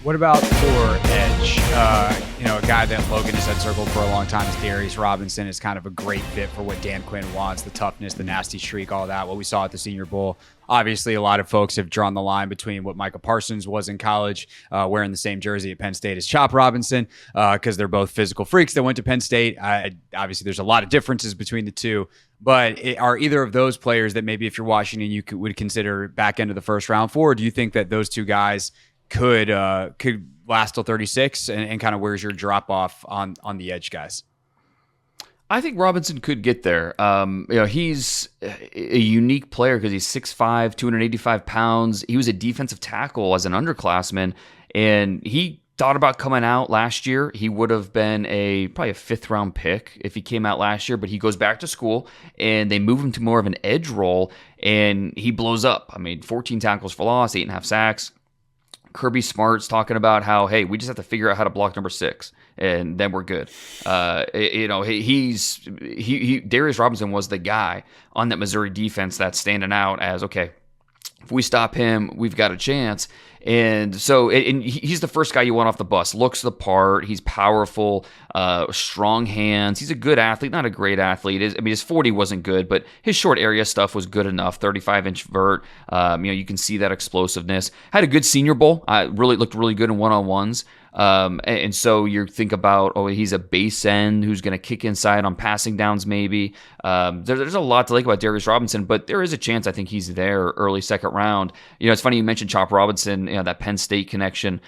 What about for edge? A guy that Logan has had circled for a long time is Darius Robinson. Is kind of a great fit for what Dan Quinn wants, the toughness, the nasty streak, all that, what we saw at the Senior Bowl. Obviously, a lot of folks have drawn the line between what Micah Parsons was in college, wearing the same jersey at Penn State as Chop Robinson, because they're both physical freaks that went to Penn State. Obviously, there's a lot of differences between the two. But are either of those players that maybe if you're Washington, you would consider back end of the first round for? Or do you think that those two guys could last till 36, and kind of where's your drop off on the edge guys? I think Robinson could get there. He's a unique player because he's 6'5", 285 pounds. He was a defensive tackle as an underclassman, and he thought about coming out last year. He would have been probably a 5th round pick if he came out last year, but he goes back to school and they move him to more of an edge role, and he blows up. 14 tackles for loss, 8.5 sacks. Kirby Smart's talking about how, hey, we just have to figure out how to block number 6, and then we're good. Darius Robinson was the guy on that Missouri defense that's standing out as, okay, if we stop him, we've got a chance. And so he's the first guy you want off the bus. Looks the part. He's powerful, strong hands. He's a good athlete, not a great athlete. His 40 wasn't good, but his short area stuff was good enough. 35-inch vert. You can see that explosiveness. Had a good Senior Bowl. Looked really good in one-on-ones. And so you think about, he's a base end who's going to kick inside on passing downs maybe. There's a lot to like about Darius Robinson, but there is a chance I think he's there early second round. It's funny you mentioned Chop Robinson, that Penn State connection.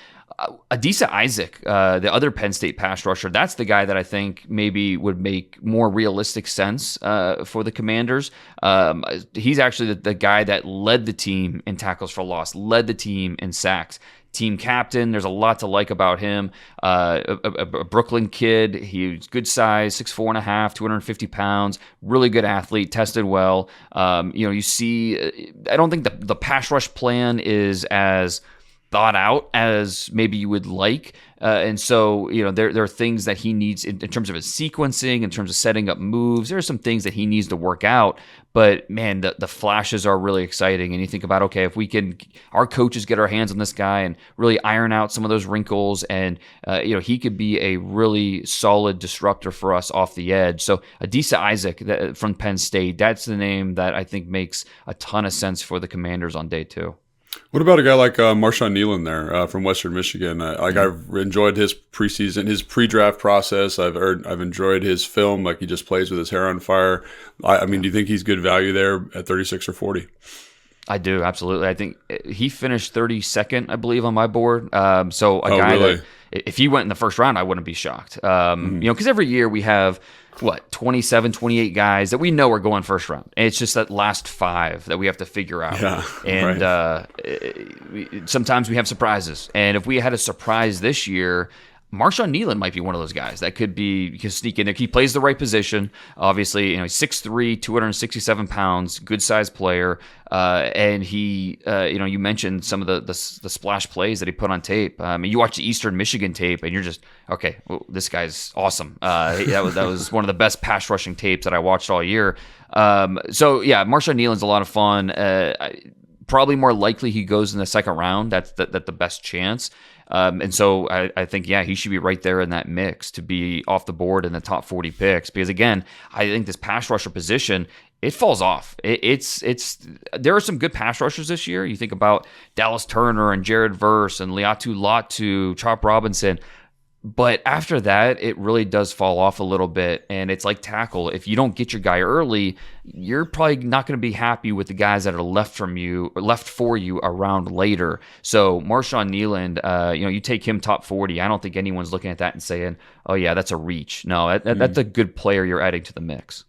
Adisa Isaac, the other Penn State pass rusher, that's the guy that I think maybe would make more realistic sense for the Commanders. He's actually the guy that led the team in tackles for loss, led the team in sacks. Team captain, there's a lot to like about him. A Brooklyn kid, he's good size, 6'4.5", 250 pounds, really good athlete, tested well. You see, I don't think the pass rush plan is as thought out as maybe you would like. And so, there are things that he needs in terms of his sequencing, in terms of setting up moves. There are some things that he needs to work out. But, man, the flashes are really exciting. And you think about, okay, if our coaches get our hands on this guy and really iron out some of those wrinkles, and, he could be a really solid disruptor for us off the edge. So Adisa Isaac from Penn State, that's the name that I think makes a ton of sense for the Commanders on day 2. What about a guy like Marshawn Nealon there from Western Michigan? I've enjoyed his preseason, his pre-draft process. I've enjoyed his film, like he just plays with his hair on fire. Do you think he's good value there at 36 or 40? I do, absolutely. I think he finished 32nd, I believe, on my board. That if he went in the first round, I wouldn't be shocked. Because every year we have 27, 28 guys that we know are going first round. And it's just that last 5 that we have to figure out. Yeah, and right. Sometimes we have surprises. And if we had a surprise this year, Marshawn Nealon might be one of those guys that could sneak in there. He plays the right position. Obviously, he's 6'3", 267 pounds, good sized player. And he, you mentioned some of the splash plays that he put on tape. You watch the Eastern Michigan tape, and you're just, okay, well, this guy's awesome. That was one of the best pass rushing tapes that I watched all year. Marshawn Nealon's a lot of fun. Probably more likely he goes in the second round. That's the best chance. And so I think, he should be right there in that mix to be off the board in the top 40 picks. Because again, I think this pass rusher position, it falls off. There are some good pass rushers this year. You think about Dallas Turner and Jared Verse and Liatu Latu, Chop Robinson. But after that, it really does fall off a little bit. And it's like tackle. If you don't get your guy early, you're probably not going to be happy with the guys that are left for you around later. So Marshawn Nealon, you take him top 40. I don't think anyone's looking at that and saying, oh, yeah, that's a reach. No, that's a good player you're adding to the mix.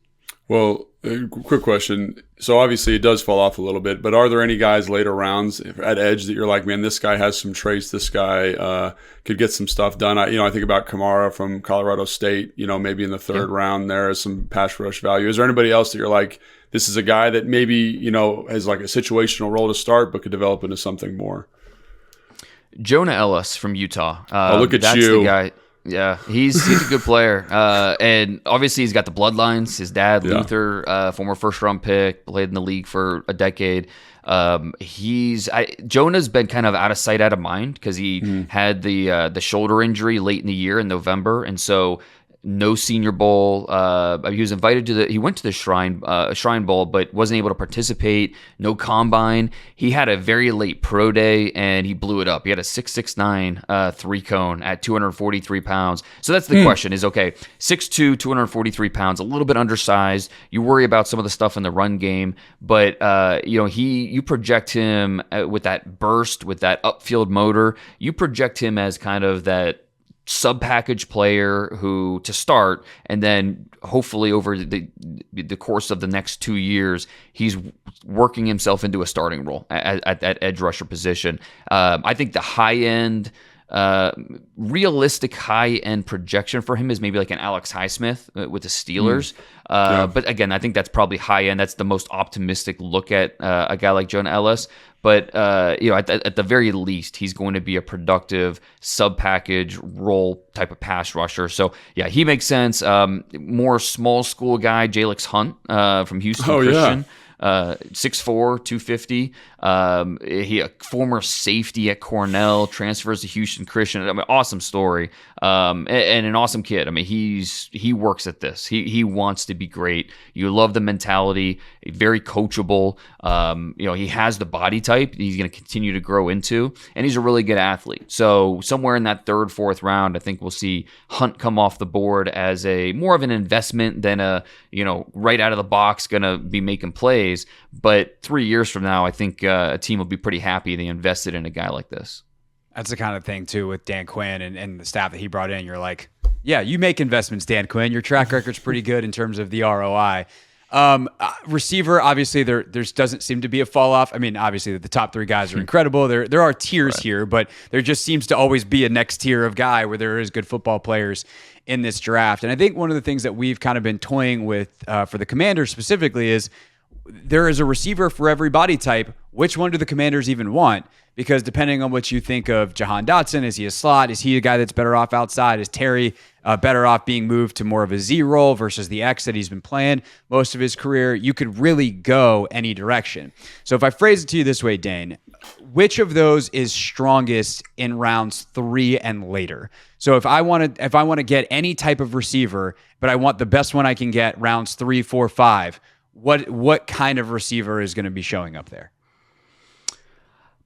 Well, quick question. So obviously it does fall off a little bit, but are there any guys later rounds at edge that you're like, man, this guy has some traits. This guy could get some stuff done. I think about Kamara from Colorado State, maybe in the third round there is some pass rush value. Is there anybody else that you're like, this is a guy that maybe, has like a situational role to start, but could develop into something more? Jonah Ellis from Utah. Look at that's you. The guy. Yeah, he's a good player, and obviously he's got the bloodlines. His dad, Luther, former first-round pick, played in the league for a decade. Jonah's been kind of out of sight, out of mind because he had the shoulder injury late in the year in November, and so no Senior Bowl. He was invited to he went to the Shrine Bowl, but wasn't able to participate. No combine. He had a very late pro day and he blew it up. He had a 6.69 three cone at 243 pounds. So that's the question: is okay, 6'2", 243 pounds, a little bit undersized. You worry about some of the stuff in the run game, but you project him with that burst, with that upfield motor. You project him as kind of that sub-package player who to start, and then hopefully over the course of the next 2 years, he's working himself into a starting role at that edge rusher position. I think the high-end, realistic high-end projection for him is maybe like an Alex Highsmith with the Steelers. But again, I think that's probably high-end. That's the most optimistic look at a guy like Jonah Ellis. But at the very least, he's going to be a productive sub-package role type of pass rusher. So yeah, he makes sense. More small school guy, Jalix Hunt from Houston Christian. 6'4", 250. He a former safety at Cornell, transfers to Houston Christian. I mean, awesome story. And an awesome kid. I mean, he works at this. He wants to be great. You love the mentality. Very coachable. He has the body type he's going to continue to grow into, and he's a really good athlete. So somewhere in that third, fourth round, I think we'll see Hunt come off the board as a more of an investment than a right out of the box going to be making plays. But 3 years from now, I think a team will be pretty happy they invested in a guy like this. That's the kind of thing, too, with Dan Quinn and the staff that he brought in. You're like, yeah, you make investments, Dan Quinn. Your track record's pretty good in terms of the ROI. Receiver, obviously, there doesn't seem to be a fall off. I mean, obviously, the top three guys are incredible. There are tiers here, but there just seems to always be a next tier of guy where there is good football players in this draft. And I think one of the things that we've kind of been toying with for the Commanders specifically is there is a receiver for every body type. Which one do the Commanders even want? Because depending on what you think of Jahan Dotson, is he a slot? Is he a guy that's better off outside? Is Terry better off being moved to more of a Z role versus the X that he's been playing most of his career? You could really go any direction. So if I phrase it to you this way, Dane, which of those is strongest in rounds 3 and later? So if I want to get any type of receiver, but I want the best one I can get rounds 3, 4, 5, what kind of receiver is going to be showing up there?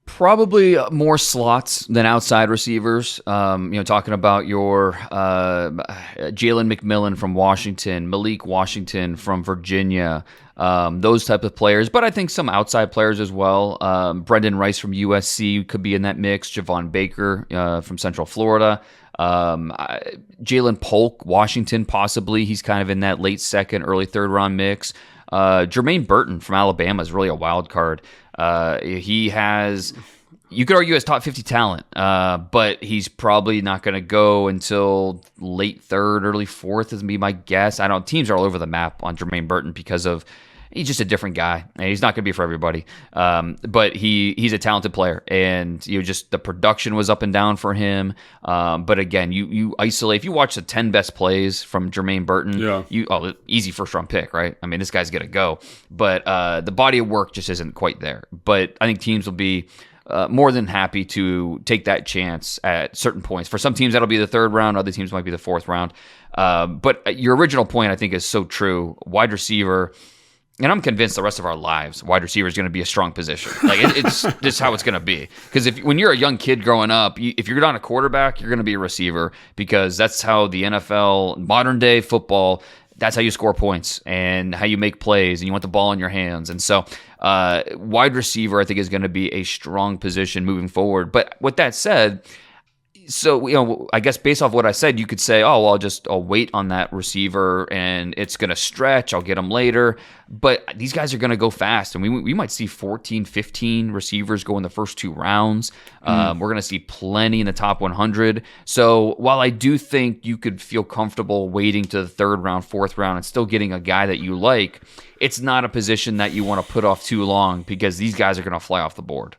Probably more slots than outside receivers. Talking about your Jalen McMillan from Washington, Malik Washington from Virginia, those type of players. But I think some outside players as well. Brendan Rice from USC could be in that mix. Javon Baker from Central Florida. Jalen Polk, Washington, possibly. He's kind of in that late second, early third round mix. Jermaine Burton from Alabama is really a wild card. He has, you could argue, as top 50 talent, but he's probably not going to go until late third, early fourth is be my guess. I don't. Teams are all over the map on Jermaine Burton because of he's just a different guy, and he's not going to be for everybody. But he's a talented player, and just the production was up and down for him. But again, you isolate. If you watch the 10 best plays from Jermaine Burton, easy first round pick, right? I mean, this guy's gonna go. But the body of work just isn't quite there. But I think teams will be more than happy to take that chance at certain points. For some teams, that'll be the third round. Other teams might be the fourth round. But your original point, I think, is so true. Wide receiver. And I'm convinced the rest of our lives, wide receiver is going to be a strong position. Like it's just how it's going to be. Because when you're a young kid growing up, if you're not a quarterback, you're going to be a receiver because that's how the NFL, modern day football, that's how you score points and how you make plays and you want the ball in your hands. And so wide receiver, I think, is going to be a strong position moving forward. But with that said, so, I guess based off what I said, you could say, oh, well, I'll wait on that receiver and it's going to stretch. I'll get him later. But these guys are going to go fast. And we might see 14, 15 receivers go in the first 2 rounds. We're going to see plenty in the top 100. So while I do think you could feel comfortable waiting to the third round, fourth round, and still getting a guy that you like, it's not a position that you want to put off too long because these guys are going to fly off the board.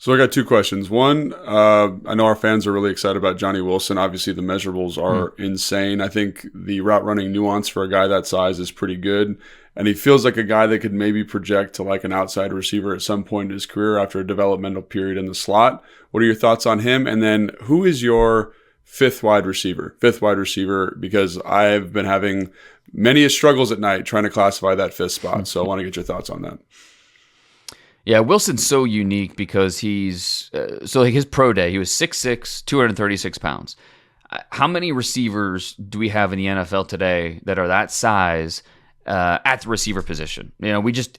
So I got two questions. One, I know our fans are really excited about Johnny Wilson. Obviously, the measurables are insane. I think the route running nuance for a guy that size is pretty good. And he feels like a guy that could maybe project to like an outside receiver at some point in his career after a developmental period in the slot. What are your thoughts on him? And then who is your fifth wide receiver? Because I've been having many struggles at night trying to classify that fifth spot. So I want to get your thoughts on that. Yeah, Wilson's so unique because he's so like his pro day, he was 6'6", 236 pounds. How many receivers do we have in the NFL today that are that size at the receiver position? You know, we just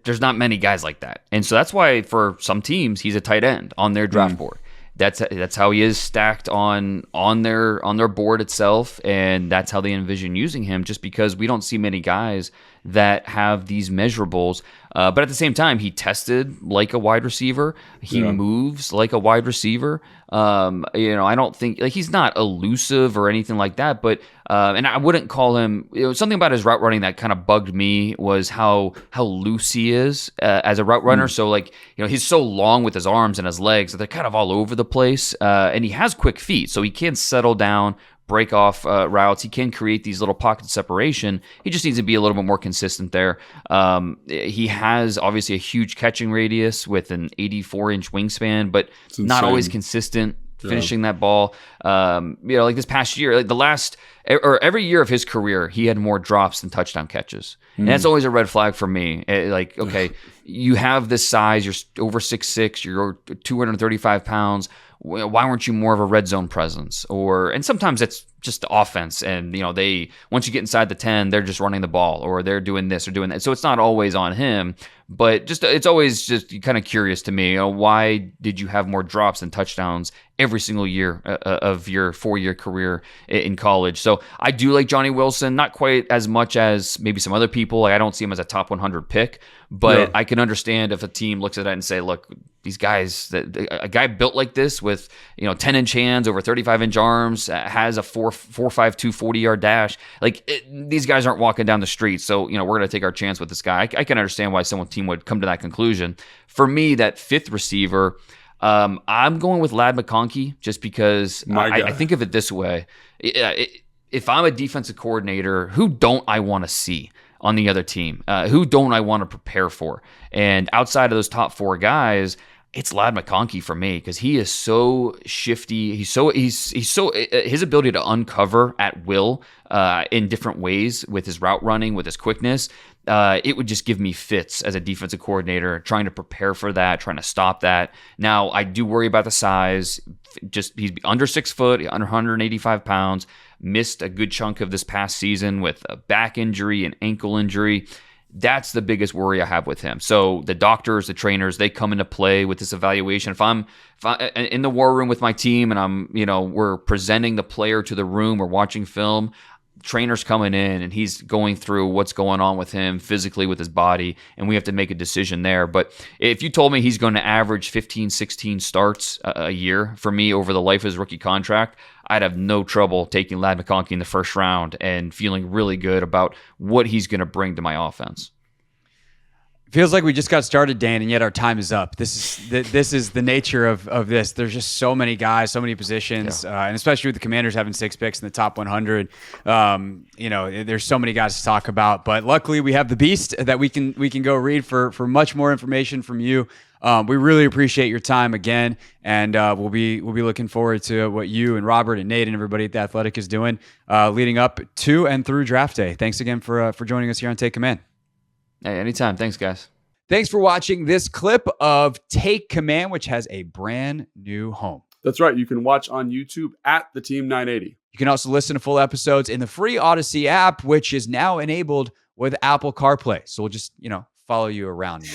there's not many guys like that, and so that's why for some teams he's a tight end on their draft board. That's how he is stacked on their board itself, and that's how they envision using him. Just because we don't see many guys that have these measurables, but at the same time, he tested like a wide receiver. He moves like a wide receiver. I don't think like he's not elusive or anything like that, but and I wouldn't call him. Something about his route running that kind of bugged me was how loose he is as a route runner. So like he's so long with his arms and his legs that they're kind of all over the place, and he has quick feet, so he can settle down, break off routes. He can create these little pockets of separation. He just needs to be a little bit more consistent there. He has obviously a huge catching radius with an 84-inch wingspan, but not always consistent finishing that ball. Like this past year, like every year of his career, he had more drops than touchdown catches. And that's always a red flag for me. Okay, you have this size, you're over 6'6", you're 235 pounds. Why weren't you more of a red zone presence? And sometimes it's just the offense, and once you get inside the 10, they're just running the ball, or they're doing this or doing that. So it's not always on him, but it's always just kind of curious to me. Why did you have more drops than touchdowns every single year of your 4-year career in college? So I do like Johnny Wilson, not quite as much as maybe some other people. Like I don't see him as a top 100 pick, but I can understand if a team looks at it and say, look, these guys, a guy built like this with 10-inch hands, over 35-inch arms, has a 4.52 40-yard dash. These guys aren't walking down the street, so we're going to take our chance with this guy. I can understand why some team would come to that conclusion. For me, that fifth receiver, I'm going with Ladd McConkey just because I think of it this way. If I'm a defensive coordinator, who don't I want to see on the other team? Who don't I want to prepare for? And outside of those top 4 guys, it's Ladd McConkey for me because he is so shifty. He's so his ability to uncover at will in different ways with his route running, with his quickness. It would just give me fits as a defensive coordinator, trying to prepare for that, trying to stop that. Now, I do worry about the size. He's under 6 foot, under 185 pounds, missed a good chunk of this past season with a back injury and ankle injury. That's the biggest worry I have with him. So the doctors, the trainers, they come into play with this evaluation. If I'm in the war room with my team and we're presenting the player to the room, we're watching film, trainer's coming in and he's going through what's going on with him physically with his body, and we have to make a decision there. But if you told me he's going to average 15, 16 starts a year for me over the life of his rookie contract, I'd have no trouble taking Ladd McConkey in the first round and feeling really good about what he's going to bring to my offense. Feels like we just got started, Dan, and yet our time is up. This is the nature of this. There's just so many guys, so many positions, and especially with the Commanders having 6 picks in the top 100. There's so many guys to talk about. But luckily, we have the Beast that we can go read for much more information from you. We really appreciate your time again, and we'll be looking forward to what you and Robert and Nate and everybody at The Athletic is doing leading up to and through draft day. Thanks again for joining us here on Take Command. Hey, anytime. Thanks, guys. Thanks for watching this clip of Take Command, which has a brand new home. That's right. You can watch on YouTube at the Team 980. You can also listen to full episodes in the free Odyssey app, which is now enabled with Apple CarPlay. So we'll just, follow you around.